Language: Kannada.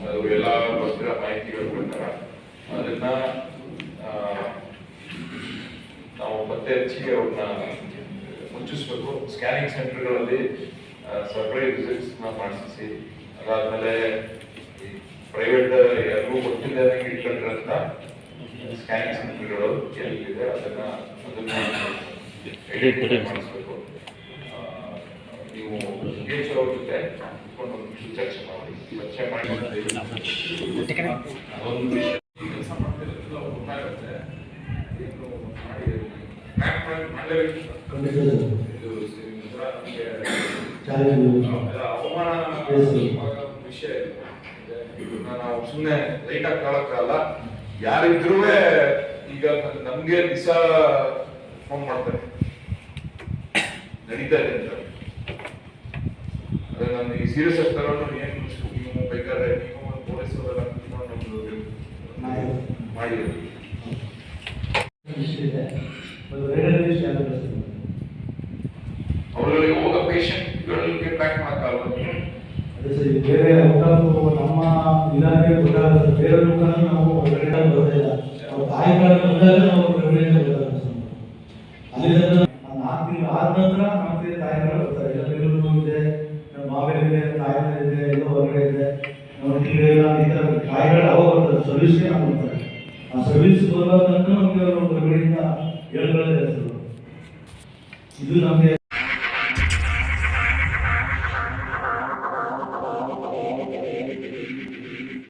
ಅದು ಎಲ್ಲ ಬರ್ತಿರೋ ಮಾಹಿತಿಗಳ ಪ್ರಕಾರ ಅದನ್ನ ನಾವು ಪತ್ತೆ ಹಚ್ಚಿ ಅವ್ರನ್ನ ಮುಚ್ಚಿಸ್ಬೇಕು. ಸ್ಕ್ಯಾನಿಂಗ್ ಸೆಂಟರ್ಗಳಲ್ಲಿ ಸರ್ಪ್ರೈಸ್ ವಿಸಿಟ್ಸ್ ಮಾಡಿಸಿ, ಅದಾದ್ಮೇಲೆ ಪ್ರೈವೇಟ್ ಯಾರಿಗೂ ಗೊತ್ತಿಲ್ಲದೆ ಇಟ್ಕೊಂಡಿರೋಂಥ ಸ್ಕ್ಯಾನಿಂಗ್ ಸೆಂಟರ್ಗಳು ಎಲ್ಲಿದೆ ಅದನ್ನ ಐಡೆಂಟಿಫೈ ಮಾಡಿಸ್ಬೇಕು. ನೀವು ಮುಖೇಶ್ ಅವ್ರ ಜೊತೆ ಒಂದು ಚರ್ಚೆ ಮಾಡಿ ಅದೊಂದು ವಿಷಯ ಕೆಲಸ ಮಾಡ್ತಿರೋದ್ರಿಂದ ಅವ್ರು ಗೊತ್ತಾಗುತ್ತೆ. ಏನು ಮಾಡಲೇಬೇಕು. ಅವಮಾನ ವಿಷಯ ನಾವು ಸುಮ್ಮನೆ ಲೈಟಾಗಿ ಕಾಳಕ್ಕಾಗಲ್ಲ. ಯಾರಿದ್ರೂ ಈಗ ನಮ್ಗೆ ದಿವಸ ಫೋನ್ ಮಾಡ್ತಾರೆ ನಡೀತಾ ಇದೆ ಅಂತ. ಅದೇ ನಾನು ಈ ಸೀರಿಯಸ್ ಆಗ್ತಾರೋ ಏನು ನೀವು ಬೇಕಾದ್ರೆ ನೀವು ಒಂದು ಪೊಲೀಸ್ ಮಾಡಿದ್ರು ಅವರುಗಳಿಗೆ ಹೋಗ ಪೇಷಂಟ್ಗಳಿಗೆ ಟ್ರ್ಯಾಕ್ ಮಾಡಕ್ಕಾಗಲ್ಲ. ಅದೇ ಸರಿ, ಬೇರೆ ನಮ್ಮ ಇಲಾಖೆ ಗೊತ್ತಾಗುತ್ತೆ, ಬೇರೆ ನಾವು ಹೊರಗಡೆ ಬರೋದಿಲ್ಲ. ತಾಯಿಗಳನ್ನು ಬಂದಾಗ ನಾವು ಹೊರಗಡೆಯಿಂದ ಗೊತ್ತಾಗುತ್ತೆ. ಅಲ್ಲಿ 4 ತಿಂಗಳು ಆದ ನಂತರ ನಮಗೆ ತಾಯಿಗಳು ಬರ್ತಾರೆ. ಎಲ್ಲ ಬೆಂಗಳೂರು ಇದೆ, ನಮ್ಮ ಮಾವೇಲಿದೆ, ತಾಯಿಗಳಿದೆ, ಎಲ್ಲ ಹೊರಗಡೆ ಇದೆ, ನಮ್ಮ ಜಿಲ್ಲೆಲ್ಲ ಈ ಥರ ಕಾಯಿಗಳು ಅವಾಗ ಬರ್ತಾರೆ. ಸರ್ವಿಸ್ಗೆ ನಾವು ಬರ್ತಾರೆ. ಆ ಸರ್ವಿಸ್ ಬರುವಾಗ ನಮಗೆ ಹೊರಗಡೆಯಿಂದ ಹೇಳ್ಕೊಳ್ಳೋದೇ ಇದು ನಮಗೆ